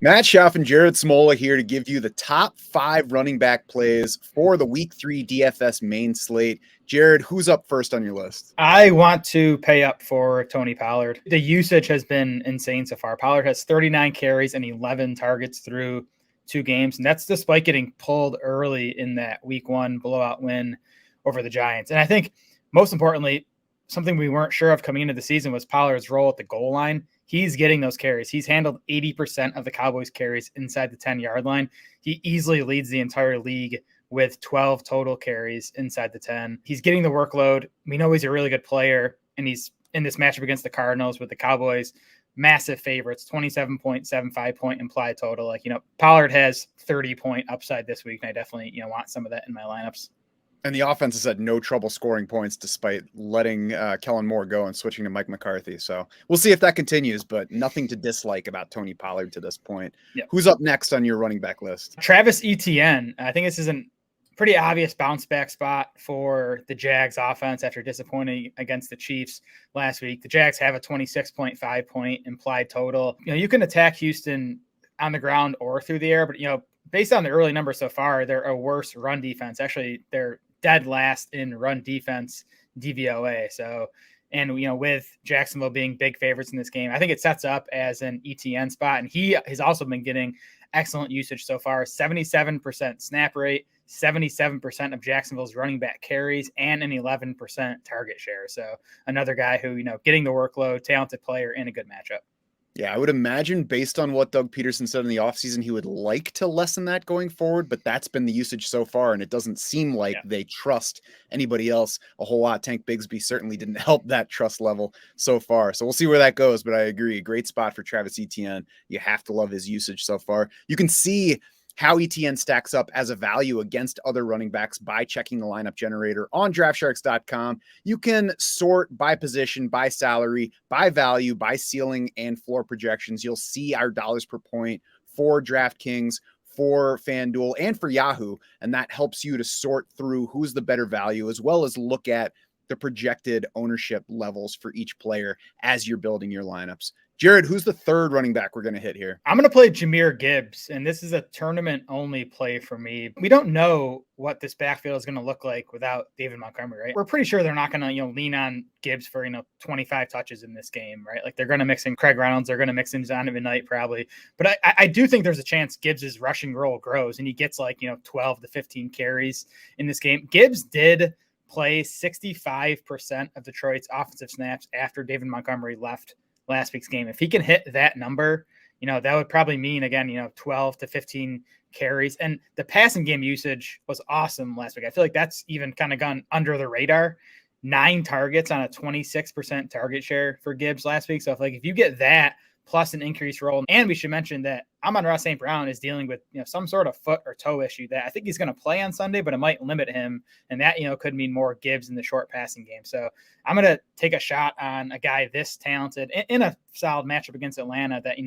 Matt Schaff and Jared Smola here to give you the top 5 running back plays for the Week 3 DFS main slate. Jared, who's up first on your list? I want to pay up for Tony Pollard. The usage has been insane so far. Pollard has 39 carries and 11 targets through 2 games, and that's despite getting pulled early in that Week 1 blowout win over the Giants. And I think most importantly, something we weren't sure of coming into the season was Pollard's role at the goal line. He's getting those carries. He's handled 80% of the Cowboys' carries inside the 10-yard line. He easily leads the entire league with 12 total carries inside the 10. He's getting the workload. We know he's a really good player, and he's in this matchup against the Cardinals with the Cowboys. Massive favorites, 27.75 point implied total. Pollard has 30-point upside this week, and I definitely, want some of that in my lineups. And the offense has had no trouble scoring points despite letting Kellen Moore go and switching to Mike McCarthy. So we'll see if that continues, but nothing to dislike about Tony Pollard to this point. Yep. Who's up next on your running back list? Travis Etienne. I think this is a pretty obvious bounce back spot for the Jags offense after disappointing against the Chiefs last week. The Jags have a 26.5 point implied total. You can attack Houston on the ground or through the air, but based on the early numbers so far, they're a worse run defense. Actually, they're dead last in run defense DVOA. So, and with Jacksonville being big favorites in this game, I think it sets up as an ETN spot. And he has also been getting excellent usage so far. 77% snap rate, 77% of Jacksonville's running back carries, and an 11% target share. So another guy who, getting the workload, talented player, and a good matchup. Yeah, I would imagine based on what Doug Peterson said in the offseason, he would like to lessen that going forward, but that's been the usage so far, and it doesn't seem like they trust anybody else a whole lot. Tank Bigsby certainly didn't help that trust level so far, so we'll see where that goes, but I agree. Great spot for Travis Etienne. You have to love his usage so far. You can see how Etienne stacks up as a value against other running backs by checking the lineup generator on draftsharks.com. You can sort by position, by salary, by value, by ceiling and floor projections. You'll see our dollars per point for DraftKings, for Fanduel, and for Yahoo. And that helps you to sort through who's the better value, as well as look at the projected ownership levels for each player as you're building your lineups. Jared, who's the third running back we're going to hit here? I'm going to play Jahmyr Gibbs, and this is a tournament-only play for me. We don't know what this backfield is going to look like without David Montgomery, right? We're pretty sure they're not going to, lean on Gibbs for, 25 touches in this game, right? Like they're going to mix in Craig Reynolds, they're going to mix in Donovan Knight probably. But I do think there's a chance Gibbs's rushing role grows, and he gets 12 to 15 carries in this game. Gibbs did play 65% of Detroit's offensive snaps after David Montgomery left last week's game. If he can hit that number, that would probably mean, again, 12 to 15 carries. And the passing game usage was awesome last week. I feel like that's even kind of gone under the radar. 9 targets on a 26% target share for Gibbs last week. So if you get that plus an increased role, and we should mention that Amon-Ra St. Brown is dealing with some sort of foot or toe issue that I think he's going to play on Sunday, but it might limit him, and that could mean more Gibbs in the short passing game. So I'm going to take a shot on a guy this talented in a solid matchup against Atlanta that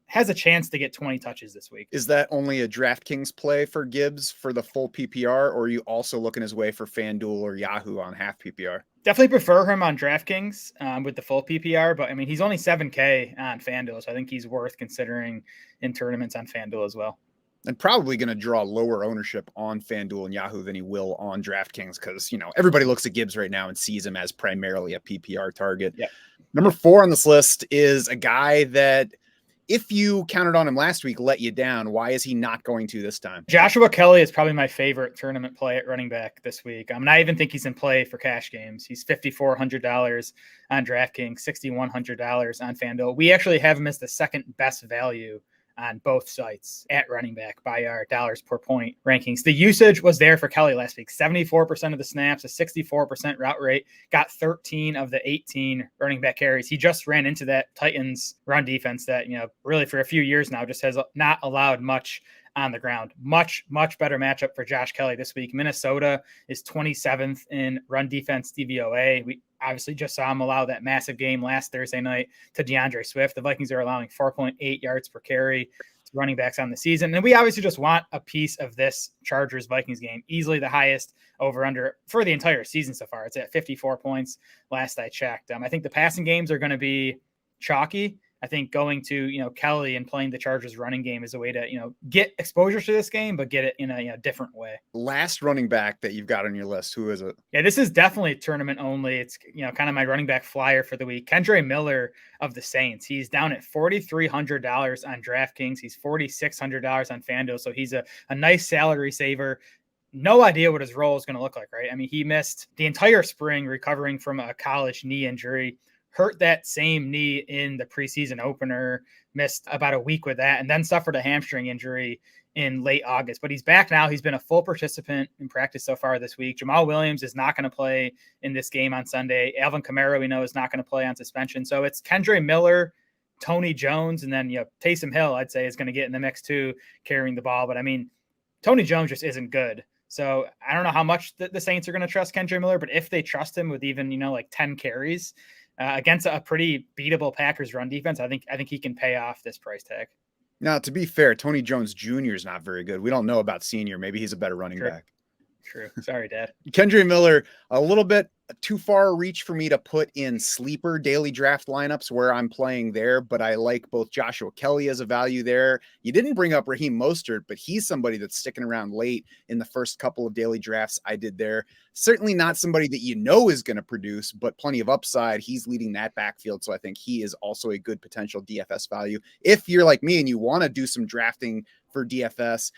has a chance to get 20 touches this week. Is that only a DraftKings play for Gibbs for the full PPR, or are you also looking his way for FanDuel or Yahoo on half PPR? Definitely prefer him on DraftKings with the full PPR, but he's only 7K on FanDuel, so I think he's worth considering in tournaments on FanDuel as well. And probably going to draw lower ownership on FanDuel and Yahoo than he will on DraftKings because, everybody looks at Gibbs right now and sees him as primarily a PPR target. Yep. Number 4 on this list is a guy that, if you counted on him last week, let you down. Why is he not going to this time? Joshua Kelley is probably my favorite tournament play at running back this week. I even think he's in play for cash games. He's $5,400 on DraftKings, $6,100 on FanDuel. We actually have him as the second best value on both sites at running back by our dollars per point rankings. The usage was there for Kelley last week. 74% of the snaps, a 64% route rate, got 13 of the 18 running back carries. He just ran into that Titans run defense that, really for a few years now just has not allowed much on the ground. Much, much better matchup for Josh Kelley this week. Minnesota is 27th in run defense DVOA. We obviously just saw him allow that massive game last Thursday night to DeAndre Swift. The Vikings are allowing 4.8 yards per carry to running backs on the season. And we obviously just want a piece of this Chargers-Vikings game. Easily the highest over-under for the entire season so far. It's at 54 points last I checked. I think the passing games are going to be chalky. I think going to, Kelley and playing the Chargers running game is a way to, get exposure to this game, but get it in a different way. Last running back that you've got on your list, who is it? Yeah, this is definitely tournament only. It's, kind of my running back flyer for the week. Kendre Miller of the Saints. He's down at $4,300 on DraftKings. He's $4,600 on Fanduel. So he's a nice salary saver. No idea what his role is going to look like, right? I mean, he missed the entire spring recovering from a college knee injury, hurt that same knee in the preseason opener, missed about a week with that, and then suffered a hamstring injury in late August. But he's back now. He's been a full participant in practice so far this week. Jamal Williams is not going to play in this game on Sunday. Alvin Kamara, we know, is not going to play on suspension. So it's Kendre Miller, Tony Jones, and then Taysom Hill, I'd say, is going to get in the mix too, carrying the ball. But I mean, Tony Jones just isn't good. So I don't know how much the Saints are going to trust Kendre Miller, but if they trust him with even, like 10 carries against a pretty beatable Packers run defense, I think he can pay off this price tag. Now, to be fair, Tony Jones Jr. is not very good. We don't know about senior. Maybe he's a better running back. True. Sorry, Dad. Kendre Miller, a little bit too far a reach for me to put in sleeper daily draft lineups where I'm playing there, but I like both Joshua Kelley as a value there. You didn't bring up Raheem Mostert, but he's somebody that's sticking around late in the first couple of daily drafts I did there. Certainly not somebody that is going to produce, but plenty of upside. He's leading that backfield, so I think he is also a good potential DFS value. If you're like me and you want to do some drafting for DFS,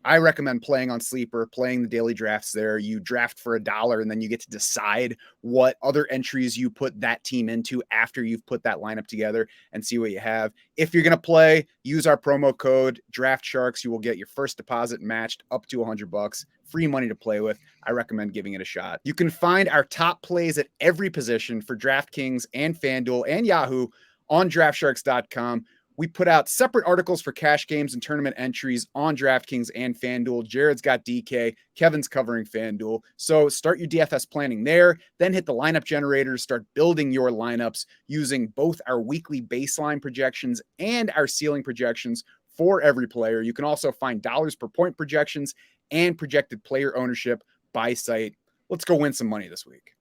I recommend playing on Sleeper, playing the daily drafts there. You draft for $1 and then you get to decide what other entries you put that team into after you've put that lineup together and see what you have. If you're going to play, use our promo code DraftSharks. You will get your first deposit matched up to $100. Free money to play with. I recommend giving it a shot. You can find our top plays at every position for DraftKings and FanDuel and Yahoo on DraftSharks.com. We put out separate articles for cash games and tournament entries on DraftKings and FanDuel. Jared's got DK. Kevin's covering FanDuel. So start your DFS planning there. Then hit the lineup generators. Start building your lineups using both our weekly baseline projections and our ceiling projections for every player. You can also find dollars per point projections and projected player ownership by site. Let's go win some money this week.